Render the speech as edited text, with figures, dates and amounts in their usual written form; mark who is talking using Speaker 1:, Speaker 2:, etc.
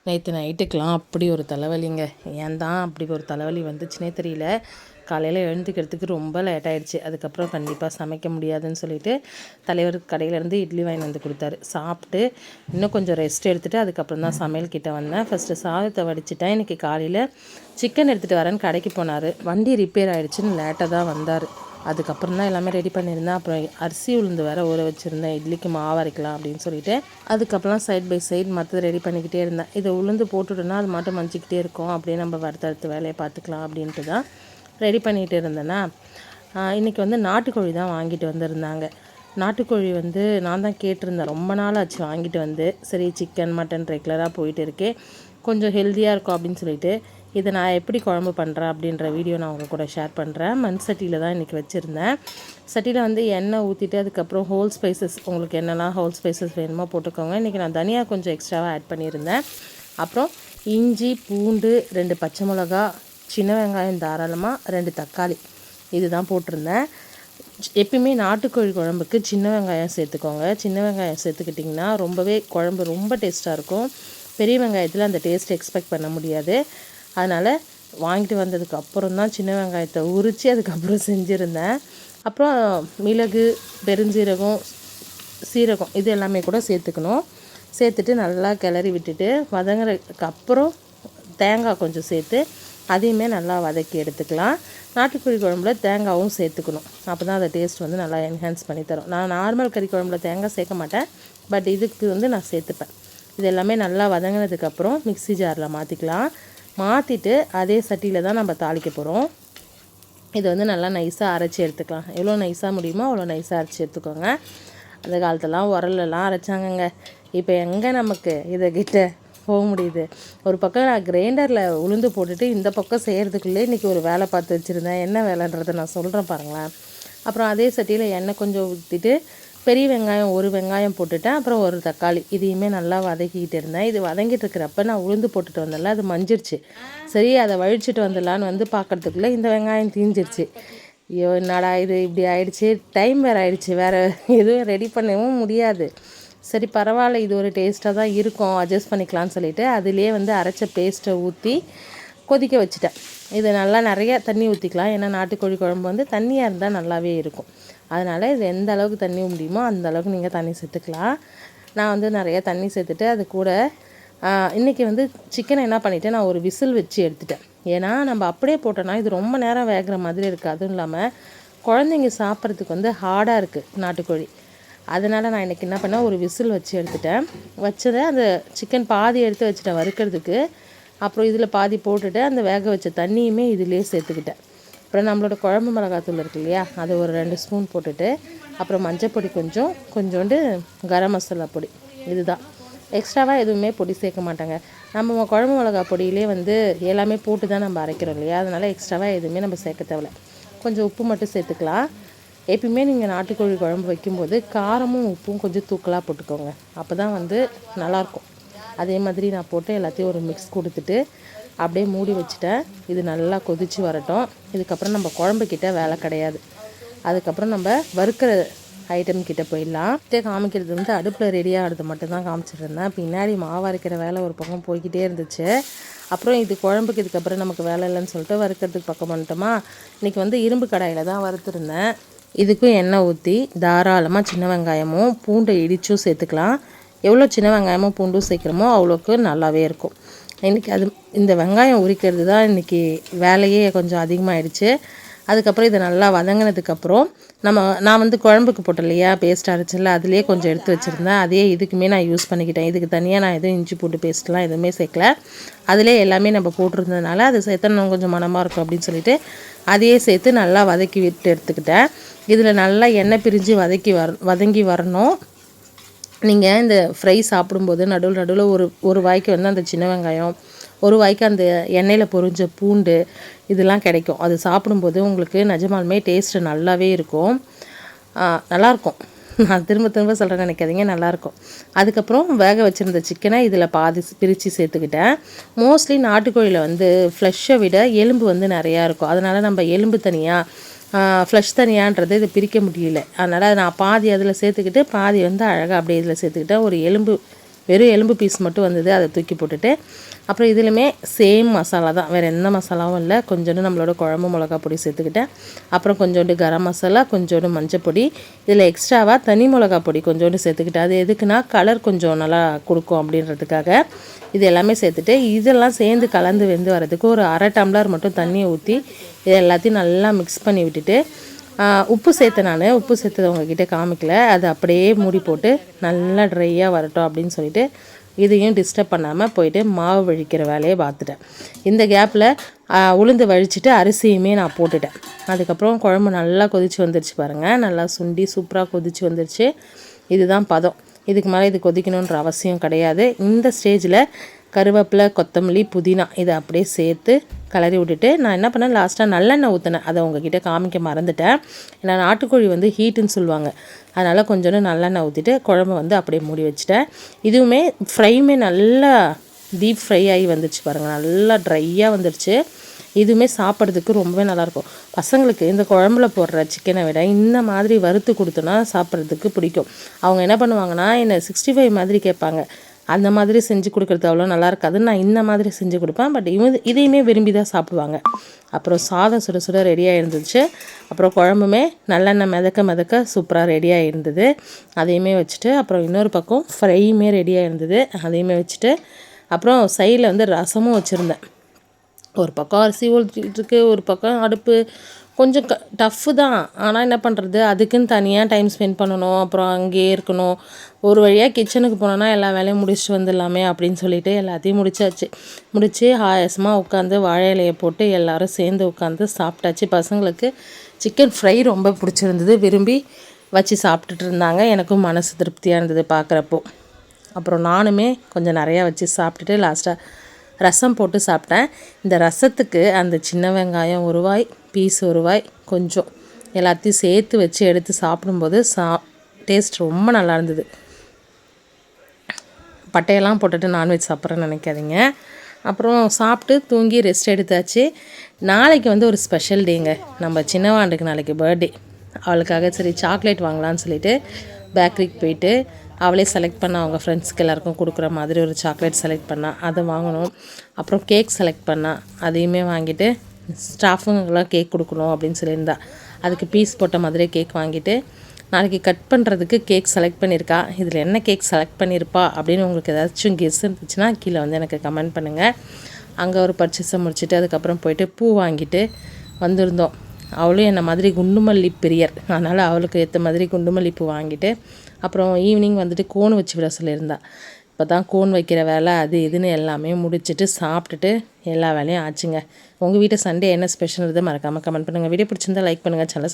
Speaker 1: நேற்று நைட்டுக்கெலாம் அப்படி ஒரு தலைவலிங்க. ஏன் தான் அப்படி ஒரு தலைவலி வந்துச்சுன்னே தெரியல. காலையில் எழுந்துக்கிறதுக்கு ரொம்ப லேட் ஆகிடுச்சு. அதுக்கப்புறம் கண்டிப்பாக சமைக்க முடியாதுன்னு சொல்லிட்டு தலைவர் கடையிலேருந்து இட்லி வாங்கி வந்து கொடுத்தாரு. சாப்பிட்டு இன்னும் கொஞ்சம் ரெஸ்ட் எடுத்துகிட்டு அதுக்கப்புறம் தான் சமையல் கிட்டே வந்தேன். ஃபஸ்ட்டு சாதத்தை வடிச்சிட்டேன். இன்றைக்கி காலையில் சிக்கன் எடுத்துகிட்டு வரேன்னு கடைக்கு போனார். வண்டி ரிப்பேர் ஆகிடுச்சின்னு லேட்டாக தான் வந்தார். அதுக்கப்புறம் தான் எல்லாமே ரெடி பண்ணியிருந்தேன். அப்புறம் அரிசி உளுந்து வேறு ஊற வச்சுருந்தேன், இட்லிக்கு மாவு அரைக்கலாம் அப்படின்னு சொல்லிட்டு. அதுக்கப்புறம் சைட் பை சைட் மற்றது ரெடி பண்ணிக்கிட்டே இருந்தேன். இதை உளுந்து போட்டுட்டோன்னா அது மட்டும் மஞ்சிக்கிட்டே இருக்கும், அப்படியே நம்ம அடுத்தடுத்த வேலையை பார்த்துக்கலாம் அப்படின்ட்டு தான் ரெடி பண்ணிகிட்டு இருந்தேன்னா. இன்றைக்கி வந்து நாட்டுக்கோழி தான் வாங்கிட்டு வந்திருந்தாங்க. நாட்டுக்கோழி வந்து நான் தான் கேட்டிருந்தேன், ரொம்ப நாள் ஆச்சு வாங்கிட்டு வந்து. சரி சிக்கன் மட்டன் ரெகுலராக போயிட்டு இருக்கே, கொஞ்சம் ஹெல்த்தியாக இருக்கும் அப்படின்னு சொல்லிட்டு இதை நான் எப்படி குழம்பு பண்ணுறேன் அப்படின்ற வீடியோ நான் உங்கள் கூட ஷேர் பண்ணுறேன். மண் சட்டியில் தான் இன்றைக்கி வச்சுருந்தேன். சட்டியில் வந்து எண்ணெய் ஊற்றிட்டு அதுக்கப்புறம் ஹோல் ஸ்பைசஸ், உங்களுக்கு என்னெல்லாம் ஹோல் ஸ்பைசஸ் வேணுமோ போட்டுக்கோங்க. இன்றைக்கி நான் தனியா கொஞ்சம் எக்ஸ்ட்ராவாக ஆட் பண்ணியிருந்தேன். அப்புறம் இஞ்சி பூண்டு 2 பச்சை மிளகா, சின்ன வெங்காயம் தாராளமாக 2 தக்காளி இது தான் போட்டிருந்தேன். எப்பயுமே நாட்டுக்கோழி குழம்புக்கு சின்ன வெங்காயம் சேர்த்துக்கோங்க. சின்ன வெங்காயம் சேர்த்துக்கிட்டிங்கன்னா ரொம்பவே குழம்பு ரொம்ப டேஸ்ட்டாக இருக்கும். பெரிய வெங்காயத்தில் அந்த டேஸ்ட் எக்ஸ்பெக்ட் பண்ண முடியாது. அதனால் வாங்கிட்டு வந்ததுக்கு அப்புறம் தான் சின்ன வெங்காயத்தை உரித்து அதுக்கப்புறம் செஞ்சுருந்தேன். அப்புறம் மிளகு, பெருஞ்சீரகம், சீரகம் இது எல்லாமே கூட சேர்த்துக்கணும். சேர்த்துட்டு நல்லா கிளறி விட்டுட்டு வதங்குறதுக்கு அப்புறம் தேங்காய் கொஞ்சம் சேர்த்து அதையுமே நல்லா வதக்கி எடுத்துக்கலாம். நாட்டுக்கோழி குழம்புல தேங்காயும் சேர்த்துக்கணும். அப்போ தான் அந்த டேஸ்ட் வந்து நல்லா என்ஹான்ஸ் பண்ணி தரும். நான் நார்மல் கறி குழம்புல தேங்காய் சேர்க்க மாட்டேன், பட் இதுக்கு வந்து நான் சேர்த்துப்பேன். இது எல்லாமே நல்லா வதங்கினதுக்கப்புறம் மிக்ஸி ஜாரில் மாற்றிக்கலாம். மாற்றிட்டு அதே சட்டியில் தான் நம்ம தாளிக்க போகிறோம். இது வந்து நல்லா நைஸாக அரைச்சி எடுத்துக்கலாம். எவ்வளோ நைஸாக முடியுமோ அவ்வளோ நைஸாக அரைச்சி எடுத்துக்கோங்க. அந்த காலத்தெல்லாம் உரலெல்லாம் அரைச்சாங்கங்க. இப்போ எங்கே நமக்கு இதை கிட்ட போக முடியுது. ஒரு பக்கம் நான் கிரைண்டரில் உளுந்து போட்டுட்டு இந்த பக்கம் செய்கிறதுக்குள்ளே இன்றைக்கி ஒரு வேலை பார்த்து வச்சுருந்தேன். என்ன வேலைன்றதை நான் சொல்கிறேன் பாருங்களேன். அப்புறம் அதே சட்டியில் எண்ணெய் கொஞ்சம் ஊற்றிட்டு பெரிய வெங்காயம் 1 வெங்காயம் போட்டுட்டேன். அப்புறம் 1 தக்காளி இதையுமே நல்லா வதக்கிக்கிட்டு இருந்தேன். இது வதங்கிட்டு இருக்கிறப்ப நான் உளுந்து போட்டுட்டு வந்தேன்ல, அது மஞ்சிருச்சு. சரி அதை வழிச்சிட்டு வந்துடலான்னு வந்து பார்க்குறதுக்குள்ளே இந்த வெங்காயம் தீஞ்சிருச்சு. ஐயோ என்னடா இது இப்படி ஆயிடுச்சு, டைம் வேறு ஆயிடுச்சு, வேறு எதுவும் ரெடி பண்ணவும் முடியாது. சரி பரவாயில்ல, இது ஒரு டேஸ்ட்டாக தான் இருக்கும், அட்ஜஸ்ட் பண்ணிக்கலான்னு சொல்லிவிட்டு அதிலே வந்து அரைச்ச பேஸ்ட்டை ஊற்றி கொதிக்க வச்சுட்டேன். இது நல்லா நிறையா தண்ணி ஊற்றிக்கலாம். ஏன்னா நாட்டுக்கோழி குழம்பு வந்து தண்ணியாக இருந்தால் நல்லாவே இருக்கும். அதனால் இது எந்த அளவுக்கு தண்ணி முடியுமோ அந்த அளவுக்கு நீங்கள் தண்ணி சேர்த்துக்கலாம். நான் வந்து நிறையா தண்ணி சேர்த்துட்டு அது கூட இன்றைக்கி வந்து சிக்கனை என்ன பண்ணிவிட்டேன், நான் ஒரு விசில் வச்சு எடுத்துட்டேன். ஏன்னா நம்ம அப்படியே போட்டோன்னா இது ரொம்ப நேரம் வேகிற மாதிரி இருக்குது. அதுவும் இல்லாமல் குழந்தைங்க சாப்பிட்றதுக்கு வந்து ஹார்டாக இருக்குது நாட்டுக்கோழி. அதனால் நான் இன்றைக்கி என்ன பண்ணேன், ஒரு விசில் வச்சு எடுத்துட்டேன். வச்சதை அந்த சிக்கன் பாதி எடுத்து வச்சுட்டேன் வறுக்கிறதுக்கு. அப்புறம் இதில் பாதி போட்டுட்டு அந்த வேக வச்ச தண்ணியுமே இதிலே சேர்த்துக்கிட்டேன். அப்புறம் நம்மளோட குழம்பு மிளகாத்தூள் இருக்கு இல்லையா, அது ஒரு 2 ஸ்பூன் போட்டுட்டு அப்புறம் மஞ்சப்பொடி கொஞ்சோண்டு கரம் மசாலா பொடி, இதுதான். எக்ஸ்ட்ராவாக எதுவுமே பொடி சேர்க்க மாட்டாங்க. நம்ம குழம்பு மிளகா பொடியிலே வந்து எல்லாமே போட்டு தான் நம்ம அரைக்கிறோம் இல்லையா, அதனால் எக்ஸ்ட்ராவாக எதுவுமே நம்ம சேர்க்க தேவையில்ல. கொஞ்சம் உப்பு மட்டும் சேர்த்துக்கலாம். எப்பயுமே நீங்கள் நாட்டுக்கோழி குழம்பு வைக்கும்போது காரமும் உப்பும் கொஞ்சம் தூக்கலாக போட்டுக்கோங்க, அப்போ தான் வந்து நல்லாயிருக்கும். அதே மாதிரி நான் போட்டு எல்லாத்தையும் ஒரு மிக்ஸ் கொடுத்துட்டு அப்படியே மூடி வச்சுட்டேன். இது நல்லா கொதித்து வரட்டும். இதுக்கப்புறம் நம்ம குழம்புக்கிட்ட வேலை கிடையாது. அதுக்கப்புறம் நம்ம வறுக்கிற ஐட்டம் கிட்டே போயிடலாம். காமிக்கிறது வந்து அடுப்பில் ரெடியாகிறது மட்டும்தான் காமிச்சிட்டு இருந்தேன். பின்னாடி மாவு அரைக்கிற வேலை ஒரு பக்கம் போய்கிட்டே இருந்துச்சு. அப்புறம் இது குழம்புக்கு இதுக்கப்புறம் நமக்கு வேலை இல்லைன்னு சொல்லிட்டு வறுக்கிறதுக்கு பக்கம் பண்ணிட்டோமா. இன்றைக்கி வந்து இரும்பு கடாயில் தான் வறுத்துருந்தேன். இதுக்கும் எண்ணெய் ஊற்றி தாராளமாக சின்ன வெங்காயமும் பூண்டை இடிச்சும் சேர்த்துக்கலாம். எவ்வளோ சின்ன வெங்காயமும் பூண்டும் சேர்க்குறோமோ அவ்வளோக்கு நல்லாவே இருக்கும். இன்றைக்கி அது இந்த வெங்காயம் உரிக்கிறது தான் இன்றைக்கி வேலையே கொஞ்சம் அதிகமாகிடுச்சு. அதுக்கப்புறம் இதை நல்லா வதங்கினதுக்கப்புறம் நான் வந்து குழம்புக்கு போட்டேன் இல்லையா பேஸ்ட் அரைச்சில்ல, அதுலேயே கொஞ்சம் எடுத்து வச்சுருந்தேன். அதையே இதுக்குமே நான் யூஸ் பண்ணிக்கிட்டேன். இதுக்கு தனியாக நான் எதுவும் இஞ்சி பூண்டு பேஸ்ட்லாம் எதுவுமே சேர்க்கல. அதிலே எல்லாமே நம்ம போட்டிருந்ததுனால அது சேர்த்தா கொஞ்சம் மனமாக இருக்கும் அப்படின்னு சொல்லிட்டு அதையே சேர்த்து நல்லா வதக்கி விட்டு எடுத்துக்கிட்டேன். இதில் நல்லா எண்ணெய் பிரிஞ்சு வதங்கி வரணும். நீங்கள் இந்த ஃப்ரை சாப்பிடும்போது நடுவில் ஒரு வாய்க்கு வந்து அந்த சின்ன வெங்காயம், ஒரு வாய்க்கு அந்த எண்ணெயில் பொரிஞ்ச பூண்டு இதெல்லாம் கிடைக்கும். அது சாப்பிடும்போது உங்களுக்கு நிஜமாலுமே டேஸ்ட்டு நல்லாவே இருக்கும், நல்லாயிருக்கும். நான் திரும்ப சொல்கிறேன்னு நினைக்காதீங்க, நல்லாயிருக்கும். அதுக்கப்புறம் வேக வச்சுருந்த சிக்கனை இதில் பாதி பிரித்து சேர்த்துக்கிட்டேன். மோஸ்ட்லி நாட்டுக்கோழியில் வந்து ஃப்ளெஷ்ஷை விட எலும்பு வந்து நிறையா இருக்கும். அதனால் நம்ம எலும்பு தனியாக ஃப்ளஷ் தனியான்றது இது பிரிக்க முடியல. அதனால் நான் பாதி அதில் சேர்த்துக்கிட்டு பாதி வந்து அழகாக அப்படியே இதில் சேர்த்துக்கிட்டேன். ஒரு எலும்பு வெறும் எலும்பு பீஸ் மட்டும் வந்தது, அதை தூக்கி போட்டுட்டு அப்புறம் இதுலையுமே சேம் மசாலா தான், வேறு எந்த மசாலாவும் இல்லை. கொஞ்சோண்டு நம்மளோட குழம்பு மிளகா பொடி சேர்த்துக்கிட்டேன். அப்புறம் கொஞ்சோண்டு கரம் மசாலா, கொஞ்சோண்டு மஞ்சள் பொடி, இதில் எக்ஸ்ட்ராவாக தனி மிளகா பொடி கொஞ்சோண்டு சேர்த்துக்கிட்டேன். அது எதுக்குன்னா கலர் கொஞ்சம் நல்லா கொடுக்கும் அப்படின்றதுக்காக இது எல்லாமே சேர்த்துட்டு இதெல்லாம் சேர்ந்து கலந்து வெந்து வரதுக்கு ஒரு அரை டம்ளர் மட்டும் தண்ணியை ஊற்றி இது எல்லாத்தையும் நல்லா மிக்ஸ் பண்ணி விட்டுட்டு உப்பு சேர்த்தேன். நான் உப்பு சேர்த்தது உங்ககிட்ட காமிக்கல, அது அப்படியே மூடி போட்டு நல்லா ட்ரையாக வரட்டும் அப்படின்னு சொல்லிட்டு இதையும் டிஸ்டர்ப் பண்ணாமல் போயிட்டு மாவு வழிக்கிற வேலையை பார்த்துட்டேன். இந்த கேப்பில் உளுந்து வழிச்சிட்டு அரிசியுமே நான் போட்டுட்டேன். அதுக்கப்புறம் குழம்பு நல்லா கொதித்து வந்துருச்சு பாருங்கள், நல்லா சுண்டி சூப்பராக கொதித்து வந்துருச்சு. இதுதான் பதம். இதுக்கு மேலே இது கொதிக்கணுன்ற அவசியம் கிடையாது. இந்த ஸ்டேஜில் கருவேப்பிலை, கொத்தமல்லி, புதினா இதை அப்படியே சேர்த்து கிளறி விட்டுட்டு நான் என்ன பண்ணேன், லாஸ்ட்டாக நல்லெண்ணெய் ஊற்றினேன். அதை உங்ககிட்ட காமிக்க மறந்துட்டேன். ஏன்னா நாட்டுக்கோழி வந்து ஹீட்டுன்னு சொல்லுவாங்க, அதனால் கொஞ்சோண்டு நல்லெண்ணெய் ஊற்றிட்டு குழம்பு வந்து அப்படியே மூடி வச்சுட்டேன். இதுவுமே ஃப்ரைமே நல்லா டீப் ஃப்ரை ஆகி வந்துடுச்சு பாருங்கள், நல்லா ட்ரையாக வந்துடுச்சு. இதுவுமே சாப்பிட்றதுக்கு ரொம்பவே நல்லாயிருக்கும். பசங்களுக்கு இந்த குழம்புல போடுற சிக்கனை விட இந்த மாதிரி வறுத்து கொடுத்தோன்னா சாப்பிட்றதுக்கு பிடிக்கும். அவங்க என்ன பண்ணுவாங்கன்னா என்னை 65 மாதிரி கேட்பாங்க. அந்த மாதிரி செஞ்சு கொடுக்குறது அவ்வளோ நல்லா இருக்காது, நான் இந்த மாதிரி செஞ்சு கொடுப்பேன். பட் இதையுமே விரும்பி தான் சாப்பிடுவாங்க. அப்புறம் சாதம் சுட சுட ரெடியாக இருந்துச்சு. அப்புறம் குழம்புமே நல்லெண்ணெய் மிதக்க சூப்பராக ரெடியாக இருந்தது. அதையுமே வச்சுட்டு அப்புறம் இன்னொரு பக்கம் ஃப்ரையுமே ரெடியாக இருந்தது, அதையுமே வச்சுட்டு அப்புறம் சைடில் வந்து ரசமும் வச்சுருந்தேன். ஒரு பக்கம் அரிசி ஊற்றிட்டுருக்கு, ஒரு பக்கம் அடுப்பு கொஞ்சம் டஃப்பு தான். ஆனால் என்ன பண்ணுறது, அதுக்குன்னு தனியாக டைம் ஸ்பெண்ட் பண்ணணும், அப்புறம் அங்கேயே இருக்கணும். ஒரு வழியாக கிச்சனுக்கு போனோன்னா எல்லா வேலையும் முடிச்சுட்டு வந்துடலாமே அப்படின்னு சொல்லிட்டு எல்லாத்தையும் முடித்து ஆயாசமாக உட்காந்து வாழை இலையை போட்டு எல்லோரும் சேர்ந்து உட்காந்து சாப்பிட்டாச்சு. பசங்களுக்கு சிக்கன் ஃப்ரை ரொம்ப பிடிச்சிருந்தது, விரும்பி வச்சு சாப்பிட்டுட்டு இருந்தாங்க. எனக்கும் மனசு திருப்தியாக இருந்தது பார்க்குறப்போ. அப்புறம் நானுமே கொஞ்சம் நிறையா வச்சு சாப்பிட்டுட்டு லாஸ்ட்டாக ரசம் போட்டு சாப்பிட்டேன். இந்த ரசத்துக்கு அந்த சின்ன வெங்காயம் ஒரு வாய், பீஸ் ஒரு வாய், கொஞ்சம் எல்லாத்தையும் சேர்த்து வச்சு எடுத்து சாப்பிடும்போது டேஸ்ட் ரொம்ப நல்லா இருந்தது. பட்டையெல்லாம் போட்டுட்டு நான்வெஜ் சாப்பிட்றேன்னு நினைக்காதீங்க. அப்புறம் சாப்பிட்டு தூங்கி ரெஸ்ட் எடுத்தாச்சு. நாளைக்கு வந்து ஒரு ஸ்பெஷல் டேங்க, நம்ம சின்னவாண்டுக்கு நாளைக்கு பர்த்டே. அவளுக்காக சரி சாக்லேட் வாங்கலான்னு சொல்லிட்டு பேக்கரிக்கு போயிட்டு அவளே செலக்ட் பண்ண அவங்க ஃப்ரெண்ட்ஸ்க்கு எல்லாேருக்கும் கொடுக்குற மாதிரி ஒரு சாக்லேட் செலக்ட் பண்ணால் அதை வாங்கணும். அப்புறம் கேக் செலக்ட் பண்ணால் அதையுமே வாங்கிட்டு ஸ்டாஃபுங்கெல்லாம் கேக் கொடுக்கணும் அப்படின்னு சொல்லியிருந்தா. அதுக்கு பீஸ் போட்ட மாதிரியே கேக் வாங்கிட்டு நாளைக்கு கட் பண்ணுறதுக்கு கேக் செலக்ட் பண்ணியிருக்கா. இதில் என்ன கேக் செலக்ட் பண்ணியிருப்பா அப்படின்னு உங்களுக்கு ஏதாச்சும் கெஸ் இருந்துச்சுன்னா கீழே வந்து எனக்கு கமெண்ட் பண்ணுங்கள். அங்கே ஒரு பர்ச்சேஸை முடிச்சுட்டு அதுக்கப்புறம் போயிட்டு பூ வாங்கிட்டு வந்திருந்தோம். அவளும் என்னை மாதிரி குண்டுமல்லி பிரியர், அதனால் அவளுக்கு ஏற்ற மாதிரி குண்டுமல்லி பூ வாங்கிட்டு அப்புறம் ஈவினிங் வந்துட்டு கோன் வச்சு விட சொல்லியிருந்தா. இப்போ தான் கோன் வைக்கிற வேலை அது இதுன்னு எல்லாமே முடிச்சுட்டு சாப்பிட்டுட்டு எல்லா வேலையும் ஆச்சுங்க. உங்கள் வீட்டு சண்டே என்ன ஸ்பெஷல் மறக்காமல் கமெண்ட் பண்ணுங்கள். வீடியோ பிடிச்சிருந்தா லைக் பண்ணுங்கள், சேனலை